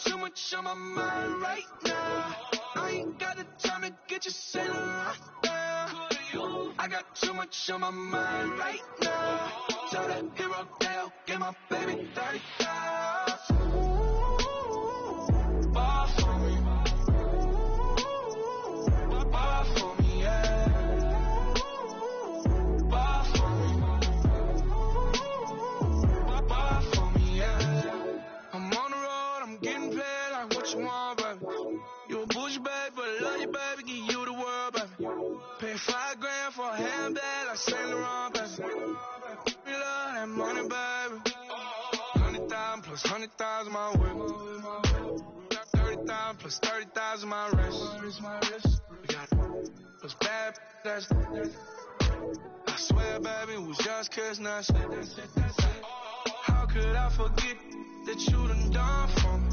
too much on my mind right now. I ain't got the time to get you sitting right now. I got too much on my mind right now. Tell that hero Dale, get my baby 30,000. Ball for me. Ball for me, yeah. Ball for me. Ball for me, yeah. I'm on the road, I'm getting paid like what you want, baby. You a bougie, baby, but I love you, baby. Give you the world, baby. Pay $5 grand for a handbag like Saint Laurent, baby. We love that money, baby. 100,000 plus 100,000 my way. Got 30,000 plus 30,000 my wrist. We got those bad that's. I swear, baby, it was just kissing us. How could I forget that you done for me?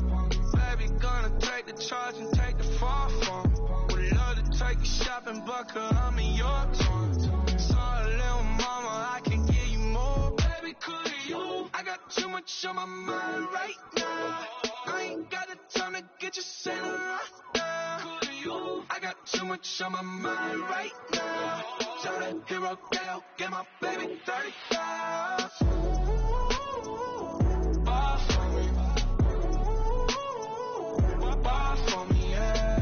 Baby, gonna take the charge and take the fall from me. Would love to take you shopping, but I'm in your town. Sorry, little mama, I can give you more. Baby, could you? I got too much on my mind right now. I ain't got the time to get you sitting right now. Could you? I got too much on my mind right now. Tell that hero Dale, get my baby 30,000. Ball for me. Ball for me, yeah.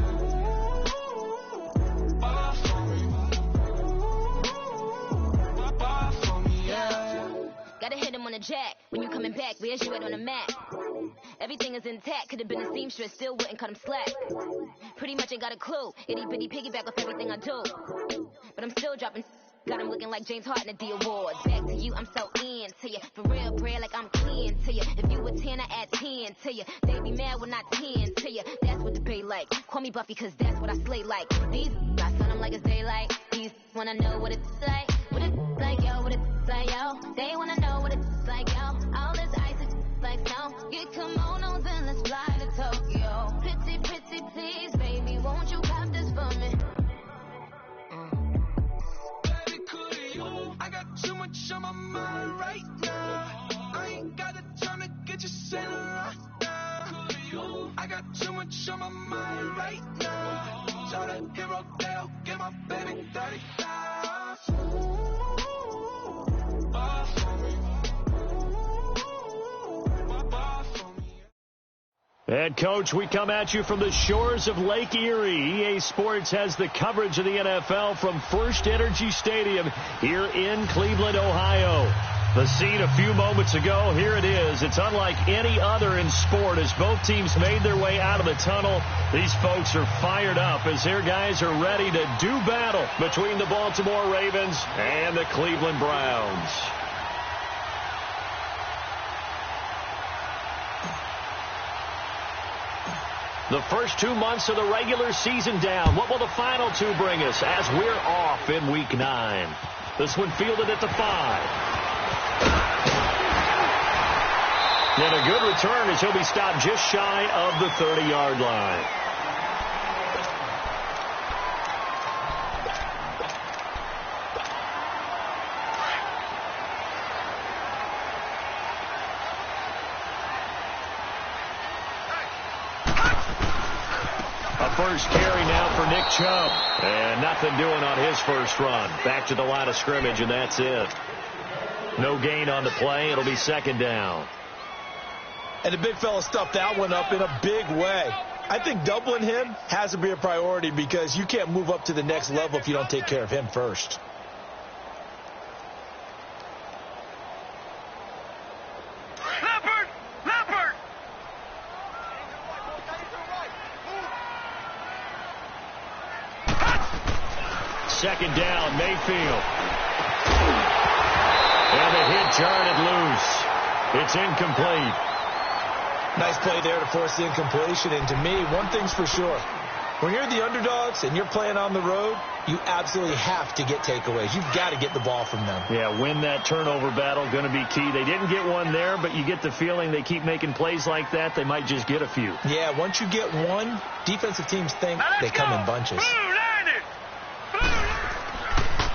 Ball for me. Ball for me, yeah. Gotta hit him on the jack. When you coming back, where's you at on the map? Everything is intact. Could've been a seamstress, still wouldn't cut him slack. Pretty much ain't got a clue. Itty bitty piggyback off everything I do. But I'm still dropping. Got him looking like James Harden at the awards. Back to you, I'm so into you. For real, bread, like I'm kin to you. If you a 10, I add 10 to you. They be mad when I 10 to you. That's what the bay like. Call me Buffy, cause that's what I slay like. These, I sun them like it's daylight. These wanna know what it's like. What it's like, yo, what it's like, yo. They wanna know what it's like, yo. All this ice is like snow. Get kimonos and let's fly to Tokyo. Pretty, pretty, please, baby, won't you pop this for me? I got too much on my mind right now. I ain't got the time to get you sitting right now. I got too much on my mind right now. Tell that hero Dale, get my baby 30,000. Ball for me. Ball for me. And, Coach, we come at you from the shores of Lake Erie. EA Sports has the coverage of the NFL from First Energy Stadium here in Cleveland, Ohio. The scene a few moments ago, here it is. It's unlike any other in sport as both teams made their way out of the tunnel. These folks are fired up as their guys are ready to do battle between the Baltimore Ravens and the Cleveland Browns. The first 2 months of the regular season down. What will the final two bring us as we're off in Week 9? This one fielded at the 5. And a good return as he'll be stopped just shy of the 30-yard line. First carry now for Nick Chubb. And nothing doing on his first run. Back to the line of scrimmage, and that's it. No gain on the play. It'll be second down. And the big fella stuffed that one up in a big way. I think doubling him has to be a priority because you can't move up to the next level if you don't take care of him first. Second down, Mayfield. And the hit jarred loose. It's incomplete. Nice play there to force the incompletion. And to me, one thing's for sure. When you're the underdogs and you're playing on the road, you absolutely have to get takeaways. You've got to get the ball from them. Yeah, win that turnover battle, going to be key. They didn't get one there, but you get the feeling they keep making plays like that, they might just get a few. Yeah, once you get one, defensive teams think they come in bunches.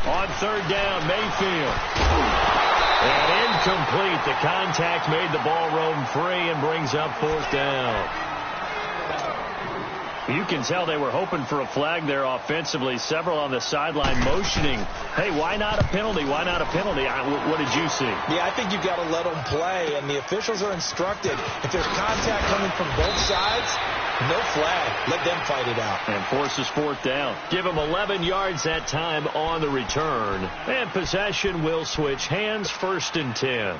On third down, Mayfield. And incomplete. The contact made the ball roam free and brings up fourth down. You can tell they were hoping for a flag there offensively. Several on the sideline motioning, hey, why not a penalty? Why not a penalty? What did you see? Yeah, I think you've got to let them play, and the officials are instructed. If there's contact coming from both sides, no flag. Let them fight it out. And forces fourth down. Give them 11 yards that time on the return. And possession will switch hands, 1st and 10.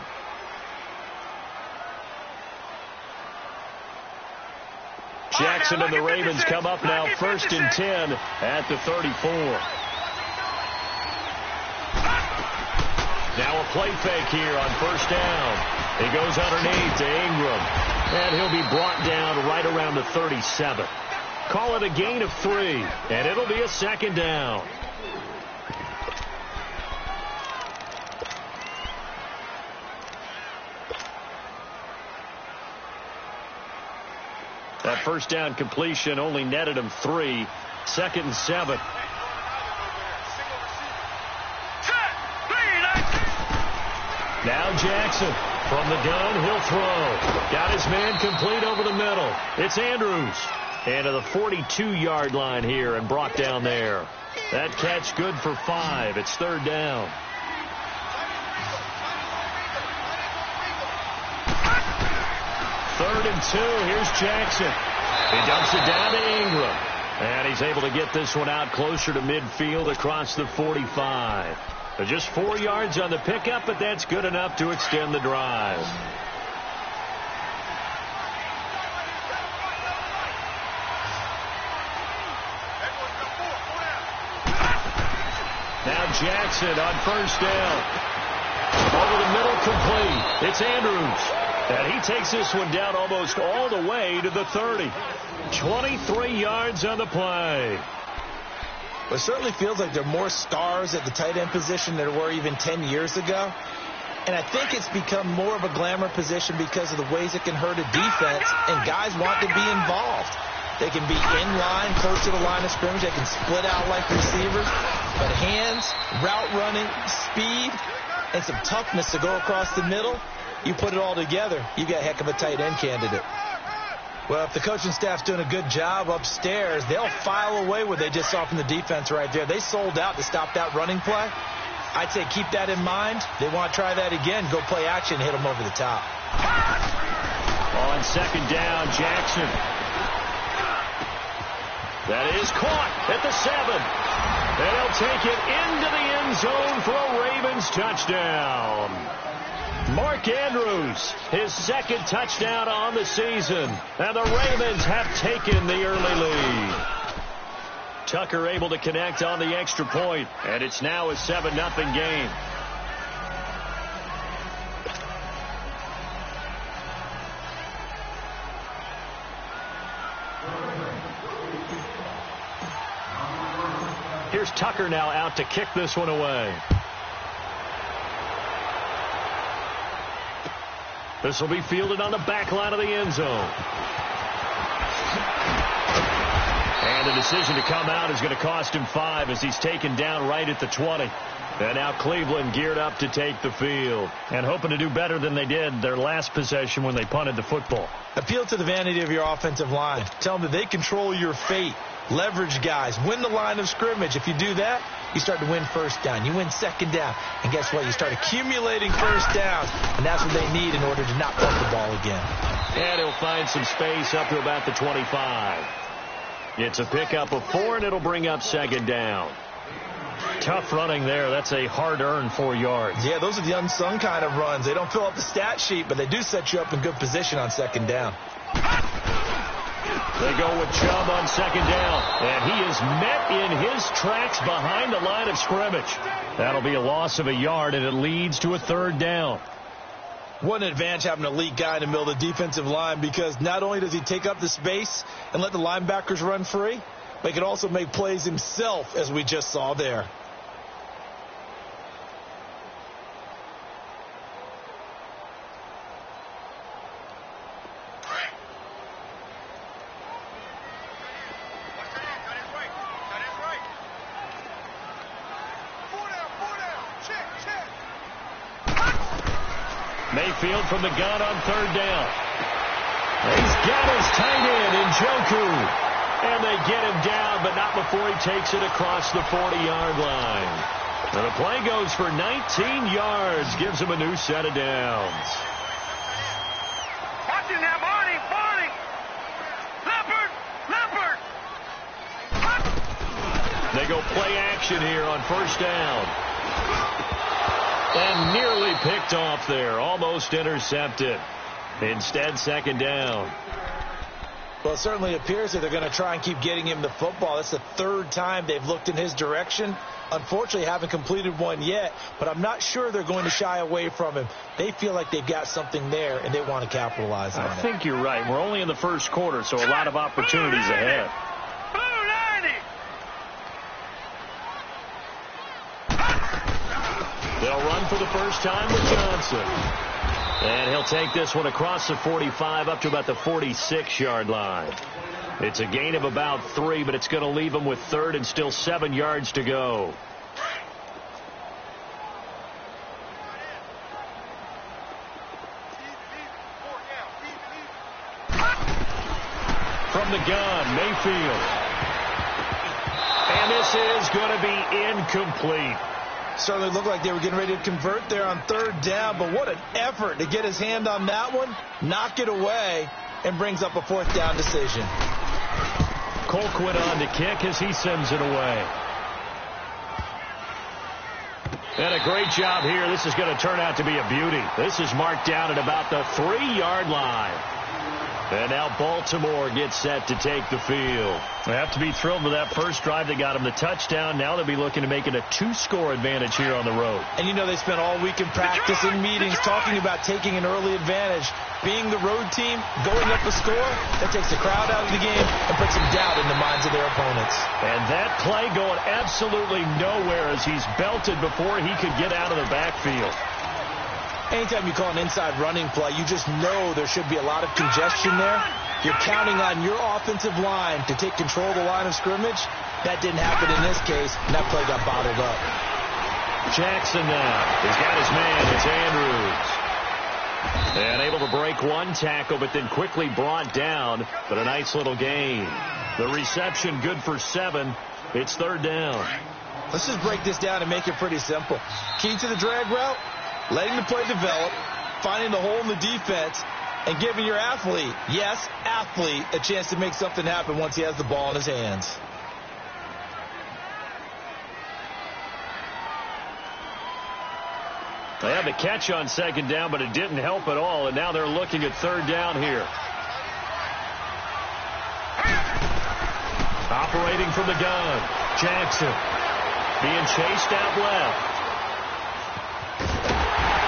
Jackson and the Ravens come up now 1st and 10 at the 34. Now a play fake here on 1st down. He goes underneath to Ingram. And he'll be brought down right around the 37. Call it a gain of 3. And it'll be a 2nd down. That 1st down completion only netted him 3. 2nd and 7. Now Jackson from the gun. He'll throw. Got his man complete over the middle. It's Andrews. And to the 42-yard line here and brought down there. That catch good for 5. It's 3rd down. Third and 2. Here's Jackson. He dumps it down to Ingram. And he's able to get this one out closer to midfield across the 45. So just 4 yards on the pickup, but that's good enough to extend the drive. Now Jackson on 1st down. Over the middle, complete. It's Andrews. And he takes this one down almost all the way to the 30. 23 yards on the play. It certainly feels like there are more stars at the tight end position than there were even 10 years ago. And I think it's become more of a glamour position because of the ways it can hurt a defense, and guys want to be involved. They can be in line, close to the line of scrimmage. They can split out like receivers. But hands, route running, speed, and some toughness to go across the middle, you put it all together, you got a heck of a tight end candidate. Well, if the coaching staff's doing a good job upstairs, they'll file away what they just saw from the defense right there. They sold out to stop that running play. I'd say keep that in mind. They want to try that again. Go play action, hit them over the top. On 2nd down, Jackson. That is caught at the 7. And they'll take it into the end zone for a Ravens touchdown. Mark Andrews, his 2nd touchdown on the season. And the Ravens have taken the early lead. Tucker able to connect on the extra point, and it's now a 7-0 game. Here's Tucker now out to kick this one away. This will be fielded on the back line of the end zone. And the decision to come out is going to cost him 5 as he's taken down right at the 20. And now Cleveland geared up to take the field and hoping to do better than they did their last possession when they punted the football. Appeal to the vanity of your offensive line. Tell them that they control your fate. Leverage guys. Win the line of scrimmage. If you do that, you start to win 1st down. You win 2nd down. And guess what? You start accumulating 1st downs. And that's what they need in order to not punt the ball again. And he'll find some space up to about the 25. It's a pickup of 4, and it'll bring up 2nd down. Tough running there. That's a hard-earned 4 yards. Yeah, those are the unsung kind of runs. They don't fill up the stat sheet, but they do set you up in good position on 2nd down. They go with Chubb on 2nd down, and he is met in his tracks behind the line of scrimmage. That'll be a loss of a yard, and it leads to a 3rd down. What an advantage having an elite guy in the middle of the defensive line, because not only does he take up the space and let the linebackers run free, but he can also make plays himself, as we just saw there. Mayfield from the gun on 3rd down. He's got his tight end in Njoku. And they get him down, but not before he takes it across the 40-yard line. And the play goes for 19 yards, gives him a new set of downs. Watch it now, Barney! Leopard! They go play action here on first down. And nearly picked off there, almost intercepted. Instead, second down. Well, it certainly appears that they're going to try and keep getting him the football. That's the third time they've looked in his direction. Unfortunately, haven't completed one yet, but I'm not sure they're going to shy away from him. They feel like they've got something there, and they want to capitalize on it. I think you're right. We're only in the first quarter, so a lot of opportunities ahead. They'll run for the first time with Johnson. And he'll take this one across the 45 up to about the 46-yard line. It's a gain of about 3, but it's going to leave him with third and still 7 yards to go. From the gun, Mayfield. And this is going to be incomplete. Certainly looked like they were getting ready to convert there on third down, but what an effort to get his hand on that one, knock it away, and brings up a fourth down decision. Colquitt on to kick as he sends it away. And a great job here. This is going to turn out to be a beauty. This is marked down at about the 3-yard line. And now Baltimore gets set to take the field. They have to be thrilled with that first drive. They got him the touchdown. Now they'll be looking to make it a 2-score advantage here on the road. And you know they spent all week in practice, in meetings, talking about taking an early advantage. Being the road team, going up a score, that takes the crowd out of the game and puts some doubt in the minds of their opponents. And that play going absolutely nowhere as he's belted before he could get out of the backfield. Anytime you call an inside running play, you just know there should be a lot of congestion there. You're counting on your offensive line to take control of the line of scrimmage. That didn't happen in this case, and that play got bottled up. Jackson now. He's got his man. It's Andrews. And able to break one tackle, but then quickly brought down. But a nice little gain. The reception good for 7. It's third down. Let's just break this down and make it pretty simple. Key to the drag route, letting the play develop, finding the hole in the defense, and giving your athlete, yes, athlete, a chance to make something happen once he has the ball in his hands. They had the catch on second down, but it didn't help at all, and now they're looking at third down here. Operating from the gun, Jackson being chased out left.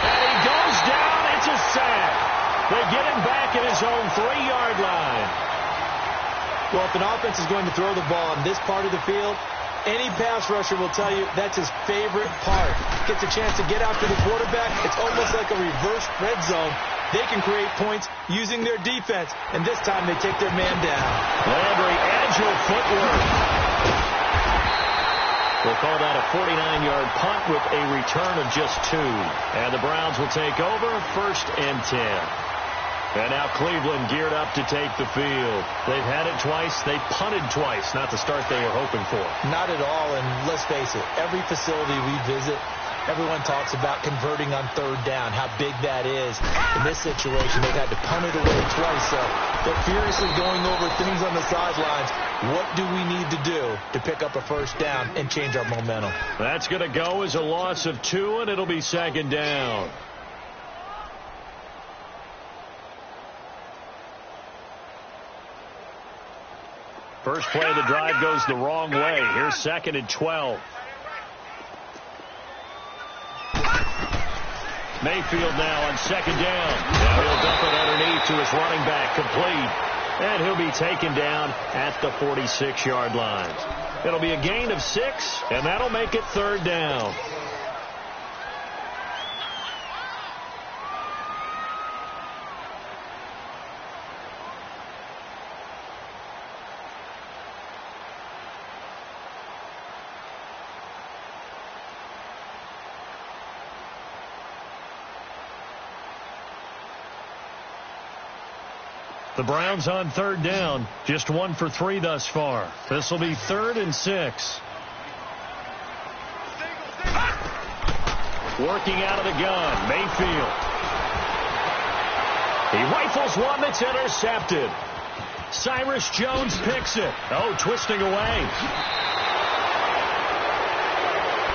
And he goes down. It's a sack. They get him back at his own 3-yard line. Well, if an offense is going to throw the ball on this part of the field, any pass rusher will tell you that's his favorite part. Gets a chance to get after the quarterback. It's almost like a reverse red zone. They can create points using their defense, and this time they take their man down. Landry, agile footwork. We'll call that a 49-yard punt with a return of just 2. And the Browns will take over, 1st and 10. And now Cleveland geared up to take the field. They've had it twice. They punted twice. Not the start they were hoping for. Not at all, and let's face it, every facility we visit, everyone talks about converting on third down, how big that is. In this situation, they've had to punt it away twice, so they're furiously going over things on the sidelines. What do we need to do to pick up a first down and change our momentum? That's going to go as a loss of 2, and it'll be second down. First play of the drive goes the wrong way. Here's 2nd and 12. Mayfield now on 2nd down. Now he'll dump it underneath to his running back, complete. And he'll be taken down at the 46-yard line. It'll be a gain of 6, and that'll make it third down. The Browns on third down, just 1 for 3 thus far. This will be 3rd and 6. Working out of the gun, Mayfield. He rifles one that's intercepted. Cyrus Jones picks it. Oh, twisting away.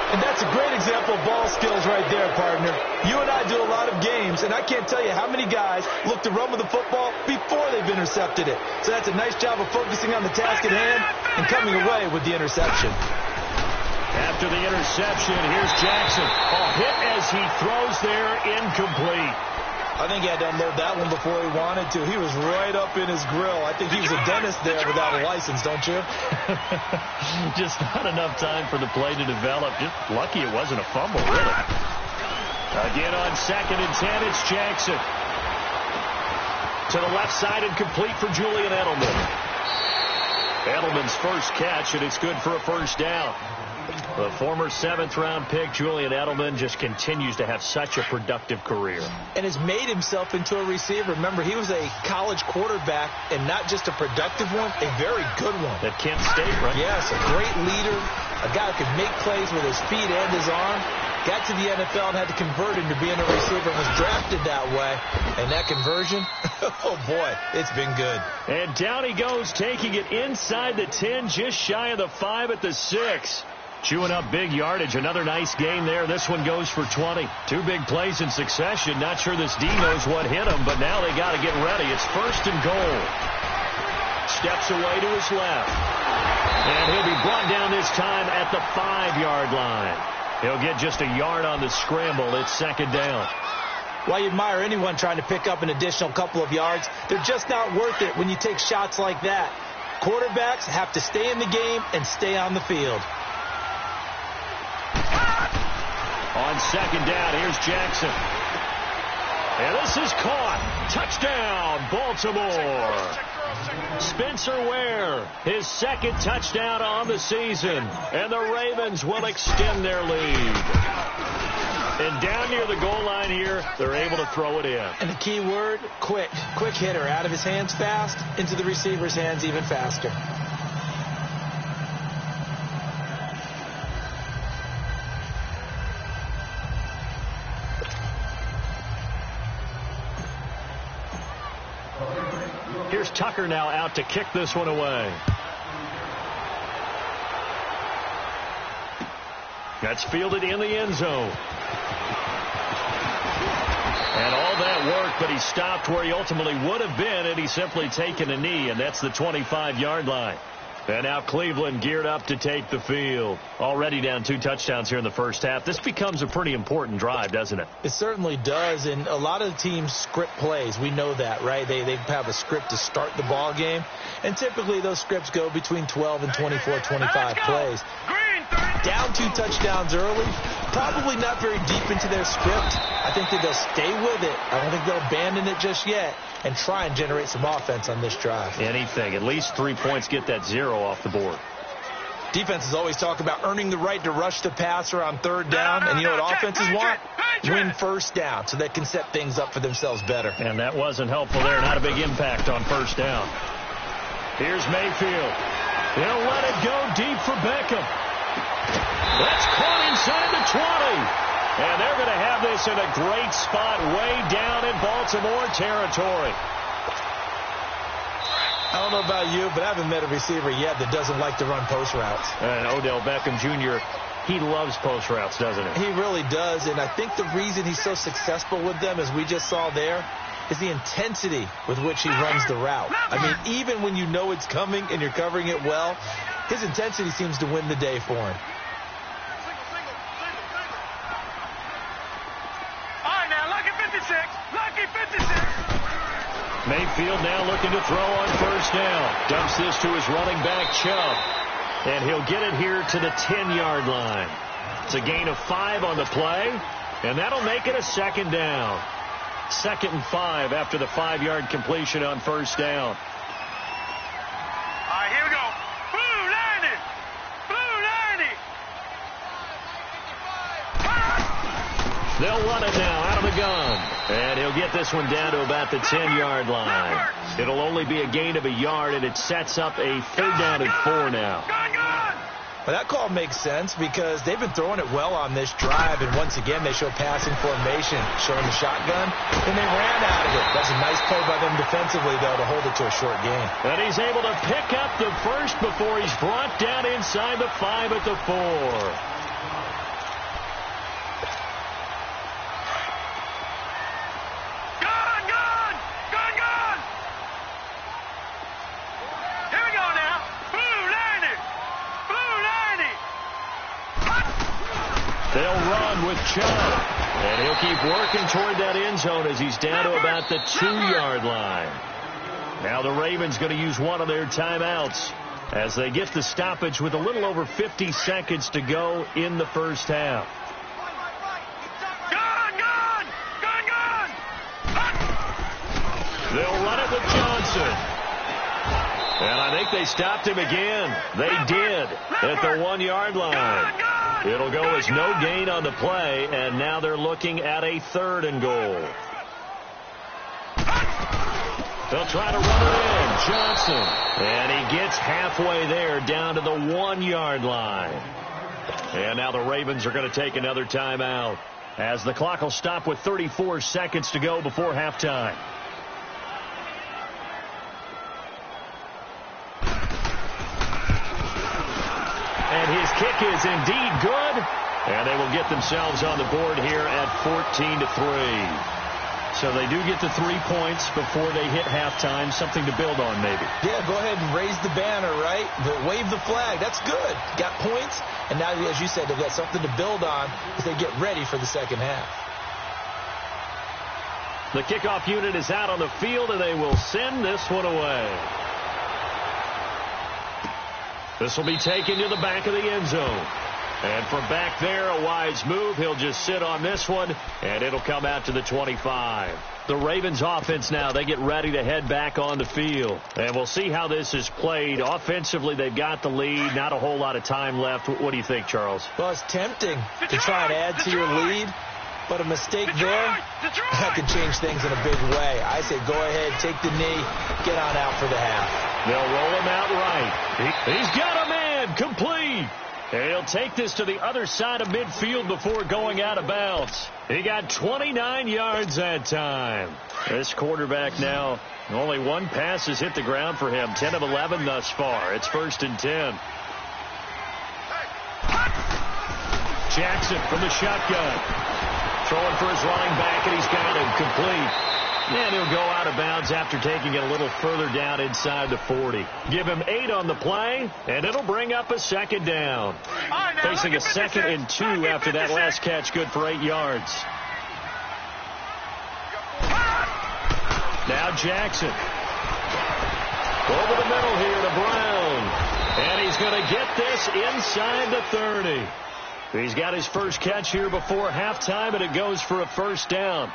And that's a great example of ball skills right there, partner. You and I do a lot of games, and I can't tell you how many guys look to run with the football before they've intercepted it. So that's a nice job of focusing on the task at hand and coming away with the interception. After the interception, here's Jackson. A hit as he throws there, incomplete. I think he had to unload that one before he wanted to. He was right up in his grill. I think he was a dentist there without a license, don't you? Just not enough time for the play to develop. Just lucky it wasn't a fumble, really. Again on 2nd and 10, it's Jackson. To the left side and complete for Julian Edelman. Edelman's first catch, and it's good for a first down. The former 7th-round pick, Julian Edelman, just continues to have such a productive career. And has made himself into a receiver. Remember, he was a college quarterback, and not just a productive one, a very good one. At Kent State, right? Yes, a great leader, a guy who could make plays with his feet and his arm. Got to the NFL and had to convert into being a receiver and was drafted that way. And that conversion, oh boy, it's been good. And down he goes, taking it inside the 10, just shy of the 5 at the 6. Chewing up big yardage. Another nice gain there. This one goes for 20. 2 big plays in succession. Not sure this D knows what hit him, but now they got to get ready. It's 1st and goal. Steps away to his left. And he'll be brought down this time at the 5-yard line. He'll get just a yard on the scramble. It's 2nd down. Well, you admire anyone trying to pick up an additional couple of yards. They're just not worth it when you take shots like that. Quarterbacks have to stay in the game and stay on the field. On 2nd down, here's Jackson. And this is caught. Touchdown, Baltimore. Spencer Ware, his 2nd touchdown on the season. And the Ravens will extend their lead. And down near the goal line here, they're able to throw it in. And the key word, quick. Quick hitter. Out of his hands fast, into the receiver's hands even faster. Here's Tucker now out to kick this one away. That's fielded in the end zone. And all that work, but he stopped where he ultimately would have been had he simply taken a knee, and that's the 25-yard line. And now Cleveland geared up to take the field. Already down 2 touchdowns here in the first half. This becomes a pretty important drive, doesn't it? It certainly does, and a lot of the teams script plays. We know that, right? They have a script to start the ball game, and typically those scripts go between 12 and 24, 25 plays. Down 2 touchdowns early, probably not very deep into their script. I think that they'll stay with it. I don't think they'll abandon it just yet and try and generate some offense on this drive. Anything. At least 3 points, get that 0 off the board. Defenses always talk about earning the right to rush the passer on 3rd down, and you know what offenses want? Win 1st down so they can set things up for themselves better. And that wasn't helpful there. Not a big impact on 1st down. Here's Mayfield. He'll let it go deep for Beckham. That's caught inside the 20. And they're going to have this in a great spot way down in Baltimore territory. I don't know about you, but I haven't met a receiver yet that doesn't like to run post routes. And Odell Beckham Jr., he loves post routes, doesn't he? He really does, and I think the reason he's so successful with them, as we just saw there, is the intensity with which he runs the route. I mean, even when you know it's coming and you're covering it well, his intensity seems to win the day for him. Mayfield now looking to throw on 1st down. Dumps this to his running back, Chubb. And he'll get it here to the 10-yard line. It's a gain of 5 on the play, and that'll make it a 2nd down. 2nd and 5 after the 5-yard completion on 1st down. All right, here we go. Blue 90. Blue 90. They'll run it now out of the gun. And he'll get this one down to about the 10-yard line. It'll only be a gain of a yard, and it sets up a 3rd down and 4 now. Well, that call makes sense because they've been throwing it well on this drive, and once again they show passing formation, showing the shotgun, and they ran out of it. That's a nice play by them defensively, though, to hold it to a short gain. And he's able to pick up the first before he's brought down inside the 5 at the 4. They'll run with Chubb, and he'll keep working toward that end zone as he's down to about the 2-yard line. Now the Ravens going to use one of their timeouts as they get the stoppage with a little over 50 seconds to go in the first half. They'll run it with Johnson. And I think they stopped him again. They did at the 1-yard line. It'll go as no gain on the play, and now they're looking at a 3rd and goal. They'll try to run it in. Johnson. And he gets halfway there down to the 1-yard line. And now the Ravens are going to take another timeout as the clock will stop with 34 seconds to go before halftime. And his kick is indeed good. And they will get themselves on the board here at 14-3. So they do get the 3 points before they hit halftime. Something to build on, maybe. Yeah, go ahead and raise the banner, right? But wave the flag. That's good. Got points. And now, as you said, they've got something to build on as they get ready for the second half. The kickoff unit is out on the field, and they will send this one away. This will be taken to the back of the end zone. And from back there, a wise move. He'll just sit on this one, and it'll come out to the 25. The Ravens offense now, they get ready to head back on the field. And we'll see how this is played. Offensively, they've got the lead. Not a whole lot of time left. What do you think, Charles? Well, it's tempting to try and add to your lead. But a mistake there, that could change things in a big way. I say go ahead, take the knee, get on out for the half. They'll roll him out right. He's got a man, complete. And he'll take this to the other side of midfield before going out of bounds. He got 29 yards that time. This quarterback now, only one pass has hit the ground for him. 10 of 11 thus far. It's 1st and 10. Jackson from the shotgun. Throwing for his running back, and he's got him complete. And he'll go out of bounds after taking it a little further down inside the 40. Give him 8 on the play, and it'll bring up a 2nd down. Facing a 2nd and 2 after that last catch, good for 8 yards. Now Jackson. Over the middle here to Brown. And he's going to get this inside the 30. He's got his first catch here before halftime, and it goes for a 1st down.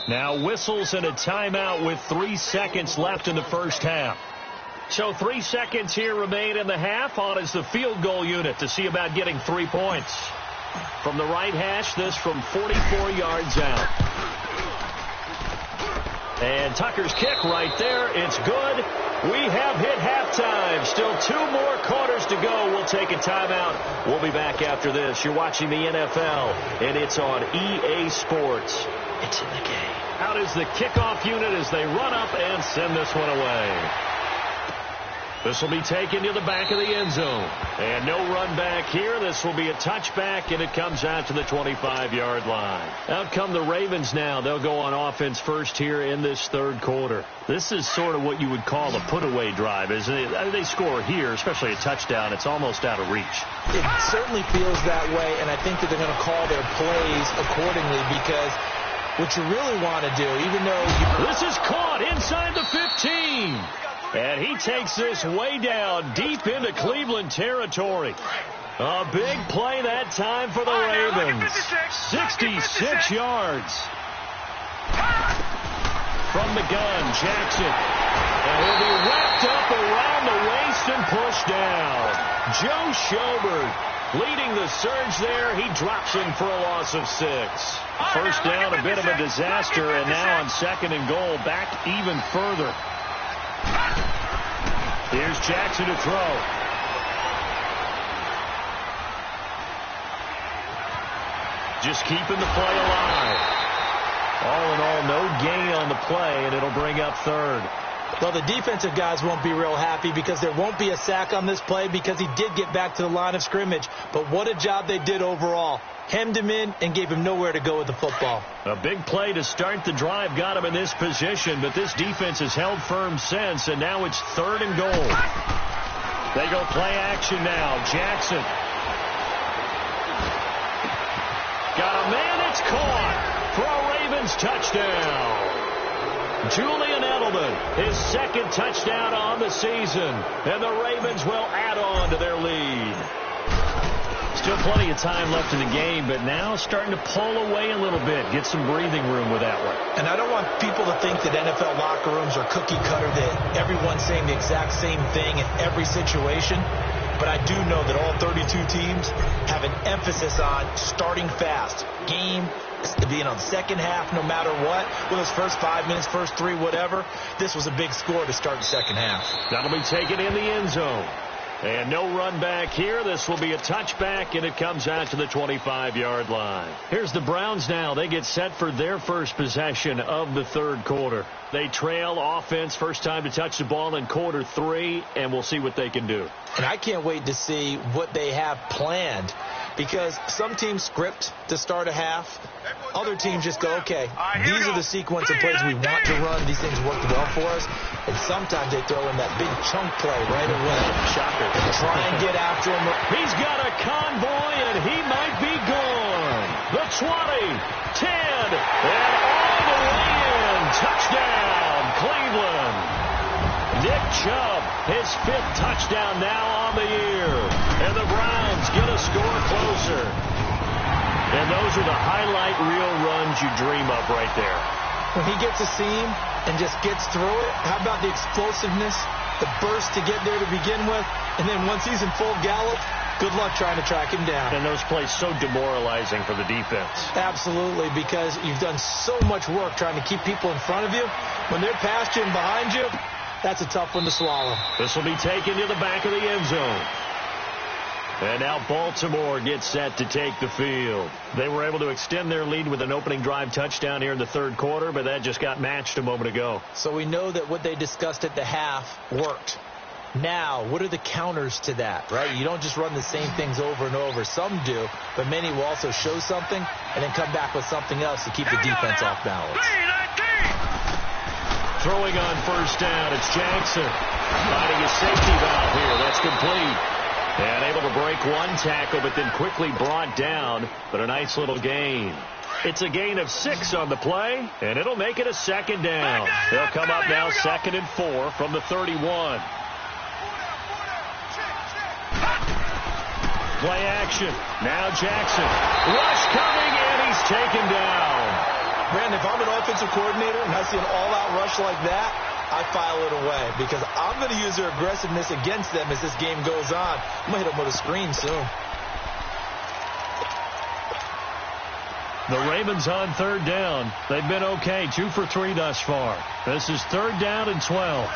Now whistles and a timeout with 3 seconds left in the first half. So 3 seconds here remain in the half. On is the field goal unit to see about getting 3 points. From the right hash, this from 44 yards out. And Tucker's kick right there. It's good. We have hit halftime. Still 2 more quarters to go. We'll take a timeout. We'll be back after this. You're watching the NFL, and it's on EA Sports. It's in the game. Out is the kickoff unit as they run up and send this one away. This will be taken to the back of the end zone. And no run back here. This will be a touchback, and it comes out to the 25-yard line. Out come the Ravens now. They'll go on offense first here in this 3rd quarter. This is sort of what you would call a put-away drive, isn't it? They score here, especially a touchdown. It's almost out of reach. It certainly feels that way, and I think that they're going to call their plays accordingly because what you really want to do, even though this is caught inside the 15. And he takes this way down deep into Cleveland territory. A big play that time for the Ravens. 66 yards. From the gun, Jackson. And he'll be wrapped up around the waist and pushed down. Joe Schobert Leading the surge there, he drops him for a loss of 6. First down, a bit of a disaster, and now on 2nd and goal, back even further. Here's Jackson to throw. Just keeping the play alive. All in all, no gain on the play, and it'll bring up 3rd. Well, the defensive guys won't be real happy because there won't be a sack on this play because he did get back to the line of scrimmage. But what a job they did overall. Hemmed him in and gave him nowhere to go with the football. A big play to start the drive got him in this position, but this defense has held firm since, and now it's 3rd and goal. They go play action now. Jackson. Got a man, it's caught for a Ravens touchdown. Julian Edelman, his 2nd touchdown on the season, and the Ravens will add on to their lead. Still plenty of time left in the game, but now starting to pull away a little bit, get some breathing room with that one. And I don't want people to think that NFL locker rooms are cookie cutter, that everyone's saying the exact same thing in every situation. But I do know that all 32 teams have an emphasis on starting fast. Game being on the second half no matter what. Well, those first 5 minutes, first 3, whatever. This was a big score to start the second half. That'll be taken in the end zone. And no run back here. This will be a touchback, and it comes out to the 25-yard line. Here's the Browns now. They get set for their first possession of the 3rd quarter. They trail offense, first time to touch the ball in quarter 3, and we'll see what they can do. And I can't wait to see what they have planned, because some teams script to start a half. Other teams just go, okay, these are the sequence of plays we want to run. These things worked well for us. And sometimes they throw in that big chunk play right away. Shocker. Try and get after him. He's got a convoy, and he might be gone. The 20, 10, and all the way in. Touchdown, Cleveland. Nick Chubb, his 5th touchdown now on the year. And the Browns get a score closer. And those are the highlight reel runs you dream of right there. When he gets a seam and just gets through it, how about the explosiveness, the burst to get there to begin with, and then once he's in full gallop, good luck trying to track him down. And those plays so demoralizing for the defense. Absolutely, because you've done so much work trying to keep people in front of you. When they're past you and behind you, that's a tough one to swallow. This will be taken to the back of the end zone. And now Baltimore gets set to take the field. They were able to extend their lead with an opening drive touchdown here in the 3rd quarter, but that just got matched a moment ago. So we know that what they discussed at the half worked. Now, what are the counters to that, right? You don't just run the same things over and over. Some do, but many will also show something and then come back with something else to keep the defense off balance. Throwing on first down, it's Jackson. Finding a safety valve here. That's complete. And able to break one tackle, but then quickly brought down. But a nice little gain. It's a gain of 6 on the play, and it'll make it a 2nd down. They'll come up now 2nd and 4 from the 31. Play action. Now Jackson. Rush coming, and he's taken down. Brandon, if I'm an offensive coordinator and I see an all-out rush like that, I file it away because I'm going to use their aggressiveness against them as this game goes on. I'm going to hit them with a screen soon. The Ravens on 3rd down. They've been okay, 2 for 3 thus far. This is 3rd down and 12.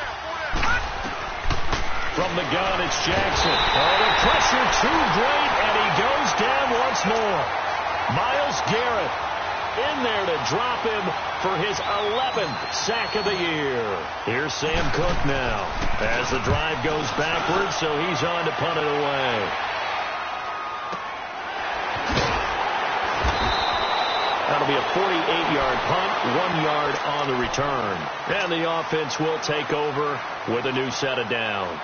From the gun, it's Jackson. Oh, the pressure too great, and he goes down once more. Myles Garrett in there to drop him for his 11th sack of the year. Here's Sam Cook now as the drive goes backwards, so he's on to punt it away. That'll be a 48-yard punt, 1 yard on the return. And the offense will take over with a new set of downs.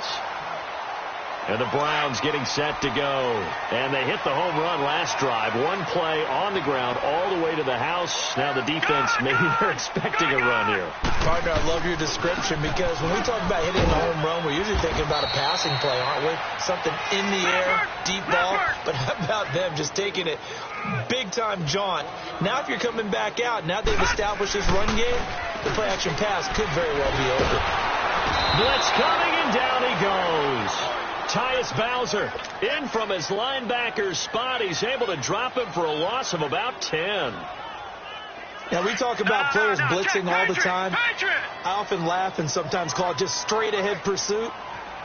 And the Browns getting set to go. And they hit the home run last drive. One play on the ground all the way to the house. Now the defense, maybe they're expecting a run here. Partner, I love your description because when we talk about hitting a home run, we're usually thinking about a passing play, aren't we? Something in the air, deep ball. But how about them just taking it big-time jaunt? Now if you're coming back out, now they've established this run game, the play-action pass could very well be over. Blitz coming, and down he goes. Tyus Bowser in from his linebacker's spot. He's able to drop him for a loss of about 10. Now, we talk about players blitzing all the time. I often laugh and sometimes call it just straight-ahead pursuit.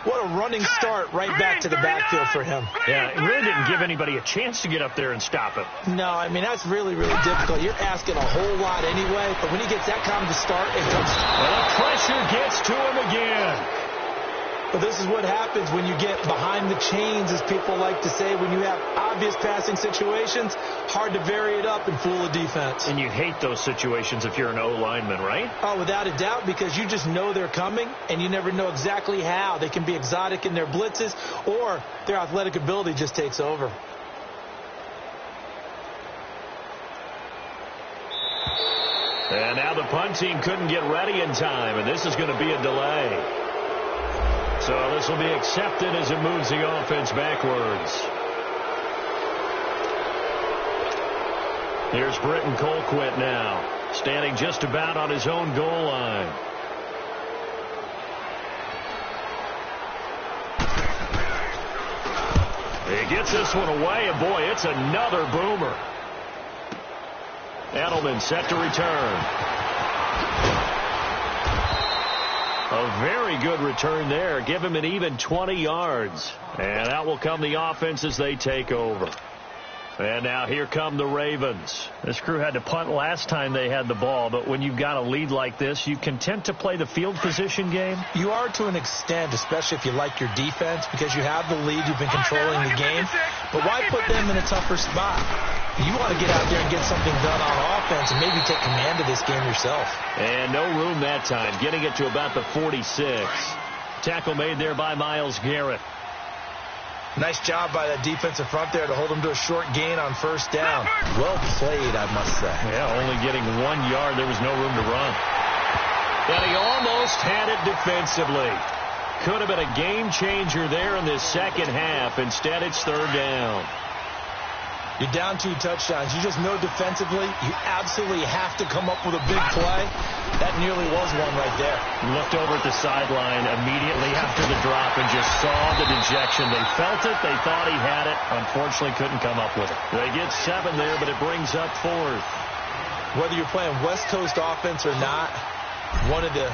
What a running start right back to the backfield for him. Yeah, it really didn't give anybody a chance to get up there and stop him. No, I mean, that's really, really difficult. You're asking a whole lot anyway, but when he gets that kind of a start, it comes. Well, the pressure gets to him again. But this is what happens when you get behind the chains, as people like to say. When you have obvious passing situations, hard to vary it up and fool a defense. And you hate those situations if you're an O-lineman, right? Oh, without a doubt, because you just know they're coming, and you never know exactly how. They can be exotic in their blitzes, or their athletic ability just takes over. And now the punt team couldn't get ready in time, and this is going to be a delay. So this will be accepted as it moves the offense backwards. Here's Britton Colquitt now, standing just about on his own goal line. He gets this one away, and boy, it's another boomer. Edelman set to return. A very good return there. Give him an even 20 yards. And out will come the offense as they take over. And now here come the Ravens. This crew had to punt last time they had the ball, but when you've got a lead like this, you content to play the field position game? You are to an extent, especially if you like your defense, because you have the lead, you've been controlling the game. But why put them in a tougher spot? You want to get out there and get something done on offense and maybe take command of this game yourself. And no room that time, getting it to about the 46. Tackle made there by Myles Garrett. Nice job by that defensive front there to hold him to a short gain on first down. Well played, I must say. Yeah, only getting 1 yard. There was no room to run. And he almost had it defensively. Could have been a game changer there in this second half. Instead, it's third down. You're down 2 touchdowns. You just know defensively you absolutely have to come up with a big play. That nearly was one right there. Looked over at the sideline immediately after the drop and just saw the dejection. They felt it. They thought he had it. Unfortunately, couldn't come up with it. They get 7 there, but it brings up 4th. Whether you're playing West Coast offense or not, one of the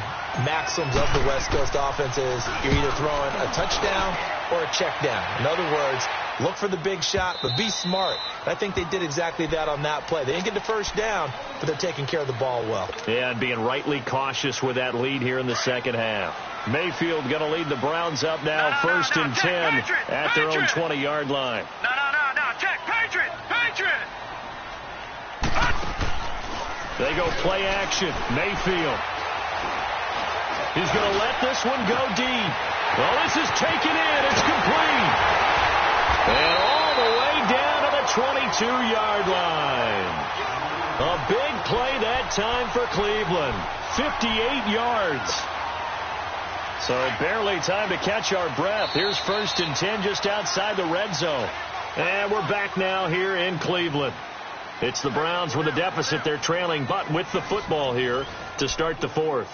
maxims of the West Coast offense is you're either throwing a touchdown or a check down. In other words, look for the big shot, but be smart. I think they did exactly that on that play. They didn't get the first down, but they're taking care of the ball well. Yeah, and being rightly cautious with that lead here in the second half. Mayfield going to lead the Browns up now, first and 10 at their own 20-yard line. No, check, Patriot. They go play action. Mayfield. He's going to let this one go deep. Well, this is taken in. It's complete. And all the way down to the 22-yard line. A big play that time for Cleveland. 58 yards. So barely time to catch our breath. Here's first and 10 just outside the red zone. And we're back now here in Cleveland. It's the Browns with a deficit. They're trailing, but with the football here to start the 4th.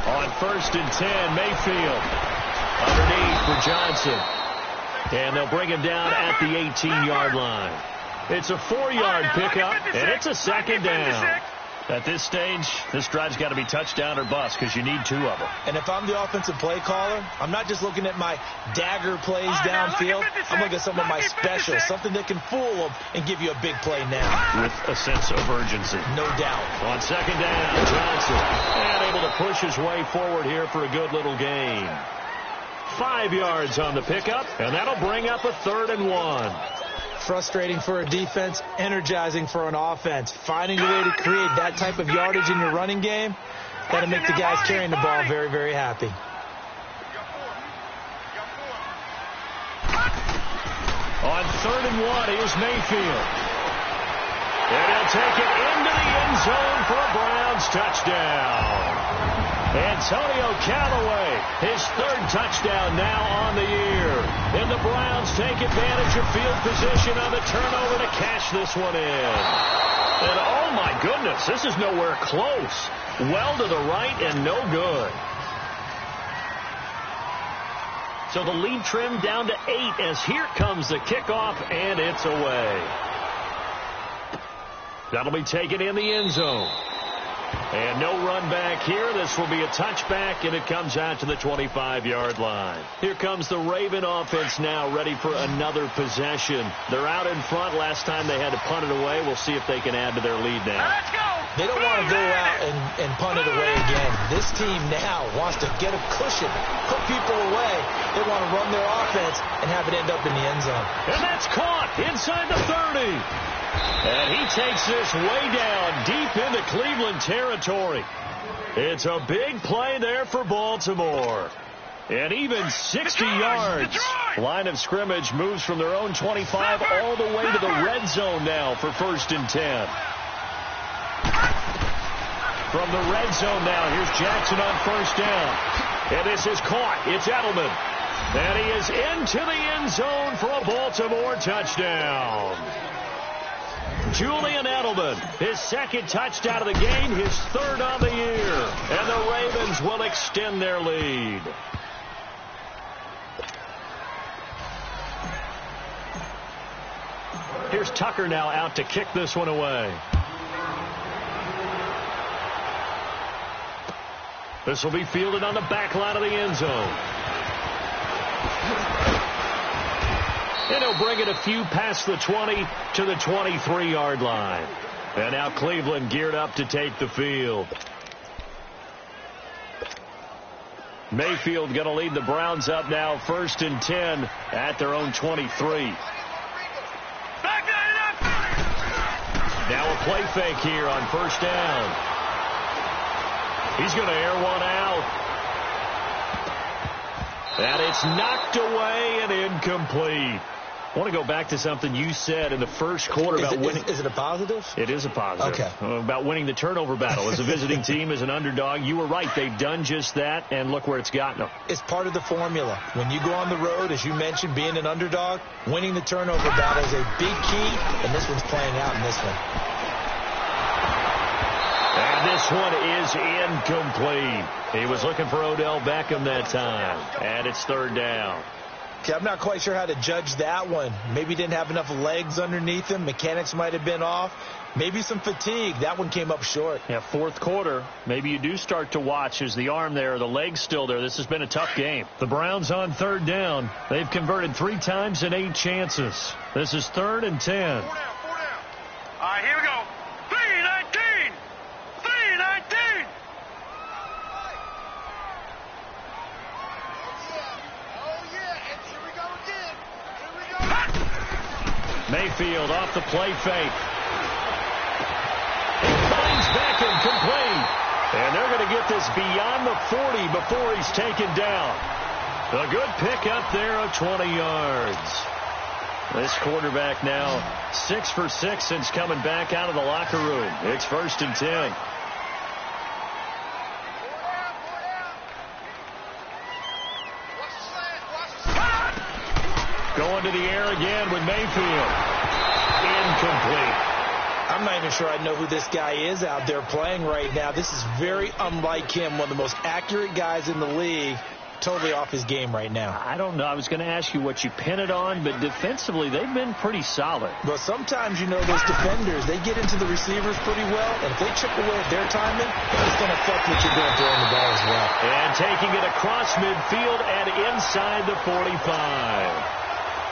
On first and 10, Mayfield underneath for Johnson. And they'll bring him down at the 18-yard line. It's a 4-yard pickup, and it's a second down. At this stage, this drive's got to be touchdown or bust because you need 2 of them. And if I'm the offensive play caller, I'm not just looking at my dagger plays downfield. I'm looking at some of my specials, something that can fool them and give you a big play now. With a sense of urgency. No doubt. On second down, Johnson. And able to push his way forward here for a good little gain. 5 yards on the pickup, and that'll bring up a 3rd and 1. Frustrating for a defense, energizing for an offense. Finding a way to create that type of yardage in your running game, that'll make the guys carrying the ball very, very happy. On 3rd and 1, here's Mayfield. And he'll take it into the end zone for a Browns touchdown. Antonio Callaway, his third touchdown now on the year. And the Browns take advantage of field position on the turnover to cash this one in. And oh my goodness, this is nowhere close. Well to the right and no good. So the lead trimmed down to 8 as here comes the kickoff, and it's away. That'll be taken in the end zone. And no run back here. This will be a touchback, and it comes out to the 25-yard line. Here comes the Raven offense now, ready for another possession. They're out in front. Last time they had to punt it away. We'll see if they can add to their lead now. Let's go! They don't want to go out and punt it away again. This team now wants to get a cushion, put people away. They want to run their offense and have it end up in the end zone. And that's caught inside the 30. And he takes this way down deep into Cleveland territory. It's a big play there for Baltimore. And even 60 yards. Line of scrimmage moves from their own 25 all the way to the red zone now for 1st and 10. From the red zone now, here's Jackson on 1st down. And this is caught. It's Edelman. And he is into the end zone for a Baltimore touchdown. Julian Edelman, his 2nd touchdown of the game, his 3rd on the year. And the Ravens will extend their lead. Here's Tucker now out to kick this one away. This will be fielded on the back line of the end zone. And he'll bring it a few past the 20 to the 23-yard line. And now Cleveland geared up to take the field. Mayfield going to lead the Browns up now 1st and 10 at their own 23. Now a play fake here on 1st down. He's going to air one out. And it's knocked away and incomplete. I want to go back to something you said in the first quarter about winning. Is it a positive? It is a positive. Okay. About winning the turnover battle as a visiting team, as an underdog. You were right. They've done just that, and look where it's gotten them. It's part of the formula. When you go on the road, as you mentioned, being an underdog, winning the turnover battle is a big key, and this one's playing out in this one. And this one is incomplete. He was looking for Odell Beckham that time. And it's 3rd down. Okay, I'm not quite sure how to judge that one. Maybe didn't have enough legs underneath him. Mechanics might have been off. Maybe some fatigue. That one came up short. Yeah, 4th quarter. Maybe you do start to watch as the arm there, the leg's still there. This has been a tough game. The Browns on 3rd down. They've converted 3 times in 8 chances. This is 3rd and 10. 4 down. All right, here we go. 3-19. 3-19. Mayfield off the play fake. It finds Beckham complete. And they're going to get this beyond the 40 before he's taken down. A good pickup there of 20 yards. This quarterback now 6 for 6 since coming back out of the locker room. It's 1st and 10. Going to the air again with Mayfield. Incomplete. I'm not even sure I know who this guy is out there playing right now. This is very unlike him, one of the most accurate guys in the league. Totally off his game right now. I don't know. I was going to ask you what you pin it on, but defensively, they've been pretty solid. Well, sometimes, you know, those defenders, they get into the receivers pretty well, and if they chip away at their timing, it's going to affect what you're doing throwing the ball as well. And taking it across midfield and inside the 45.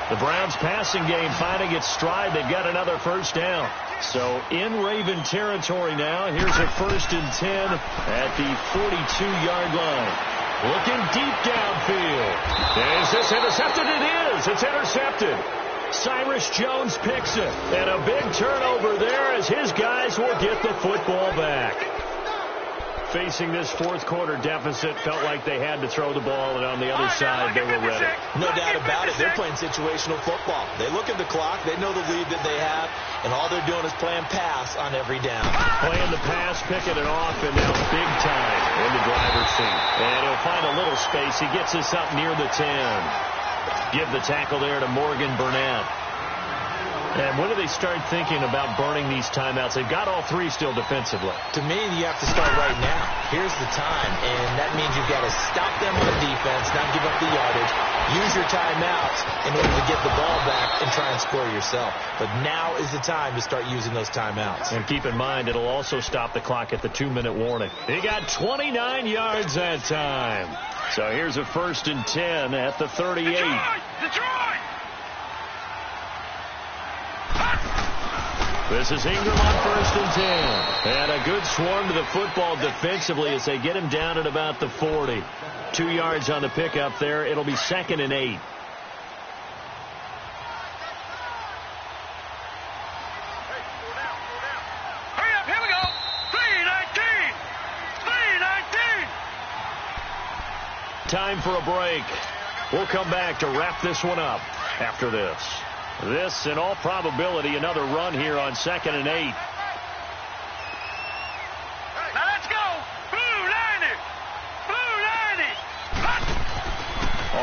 The Browns passing game finding its stride. They've got another 1st down. So in Raven territory now. Here's a 1st and 10 at the 42-yard line. Looking deep downfield. Is this intercepted? It is. It's intercepted. Cyrus Jones picks it. And a big turnover there as his guys will get the football back. facing this fourth quarter deficit, felt like they had to throw the ball, and on the other side, they were ready. No doubt about it. They're playing situational football. They look at the clock. They know the lead that they have, and all they're doing is playing pass on every down. Playing the pass, picking it off, and now big time in the driver's seat. And he'll find a little space. He gets us up near the 10. Give the tackle there to Morgan Burnett. And when do they start thinking about burning these timeouts? They've got all three still defensively. To me, you have to start right now. Here's the time, and that means you've got to stop them on defense, not give up the yardage, use your timeouts in order to get the ball back and try and score yourself. But now is the time to start using those timeouts. And keep in mind, it'll also stop the clock at the 2-minute warning. He got 29 yards that time. So here's a 1st and 10 at the 38. Detroit! This is Ingram on 1st and 10. And a good swarm to the football defensively as they get him down at about the 40. 2 yards on the pickup there. It'll be 2nd and 8. Hurry up, here we go. 3:19. 3:19. Time for a break. We'll come back to wrap this one up after this. This, in all probability, another run here on 2nd and 8. Now let's go. Blue 90. Blue 90.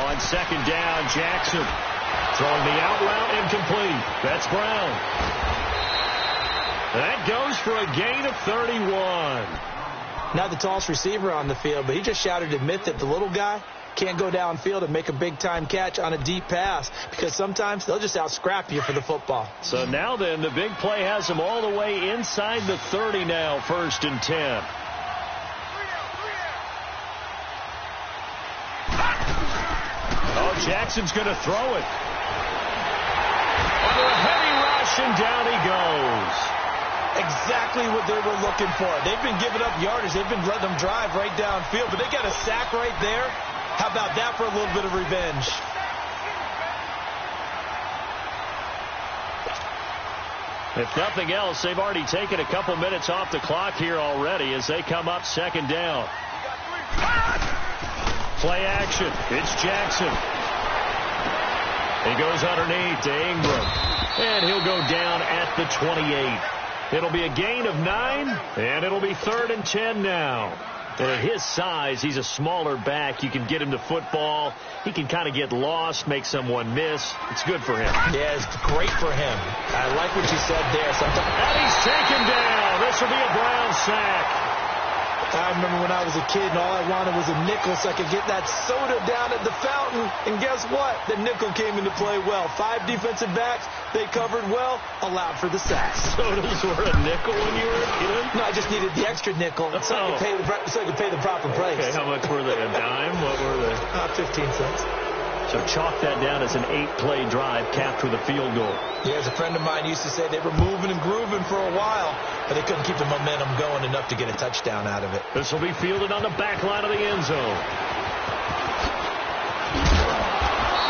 On 2nd down, Jackson throwing the out route incomplete. That's Brown. That goes for a gain of 31. Not the tallest receiver on the field, but he just shouted to admit that the little guy can't go downfield and make a big-time catch on a deep pass because sometimes they'll just out-scrap you for the football. So now then, the big play has him all the way inside the 30 now, 1st and 10. Oh, Jackson's going to throw it. Under a heavy rush, and down he goes. Exactly what they were looking for. They've been giving up yardage. They've been letting them drive right downfield, but they got a sack right there. How about that for a little bit of revenge? If nothing else, they've already taken a couple minutes off the clock here already as they come up 2nd down. Play action. It's Jackson. He goes underneath to Ingram. And he'll go down at the 28. It'll be a gain of 9, and it'll be 3rd and 10 now. And at his size, he's a smaller back. You can get him to football. He can kind of get lost, make someone miss. It's good for him. Yeah, it's great for him. I like what you said there. And he's taken down. This will be a Brown sack. I remember when I was a kid and all I wanted was a nickel so I could get that soda down at the fountain. And guess what? The nickel came into play well. 5 defensive backs, they covered well, allowed for the sacks. Sodas were a nickel when you were a kid? No, I just needed the extra nickel so I could pay the proper price. Okay, how much were they? A dime? What were they? 15 cents. So chalk that down as an 8-play drive capped with a field goal. Yeah, as a friend of mine used to say, they were moving and grooving for a while, but they couldn't keep the momentum going enough to get a touchdown out of it. This will be fielded on the back line of the end zone.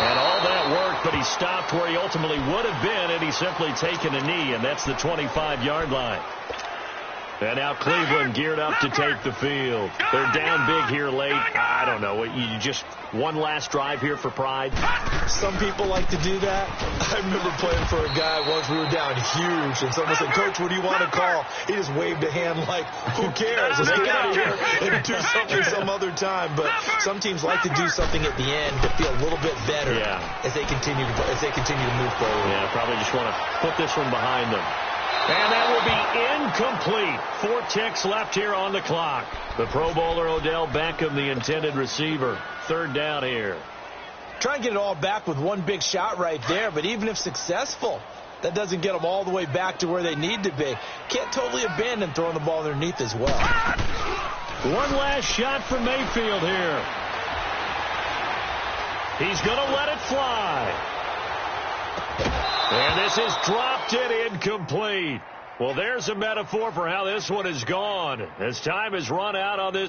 And all that work, but he stopped where he ultimately would have been had he simply taken a knee, and that's the 25-yard line. And now Cleveland geared up to take the field. They're down big here late. I don't know. You just one last drive here for pride? Some people like to do that. I remember playing for a guy once. We were down huge, and someone said, "Coach, what do you want to call?" He just waved a hand like, "Who cares? Let's get out of here and do something some other time." But some teams like to do something at the end to feel a little bit better as they continue to move forward. Yeah, probably just want to put this one behind them. And that will be incomplete. 4 ticks left here on the clock. The Pro Bowler Odell Beckham, the intended receiver. 3rd down here. Try and get it all back with one big shot right there, but even if successful, that doesn't get them all the way back to where they need to be. Can't totally abandon throwing the ball underneath as well. One last shot from Mayfield here. He's going to let it fly. And this is dropped in incomplete. Well, there's a metaphor for how this one is gone as time has run out on this.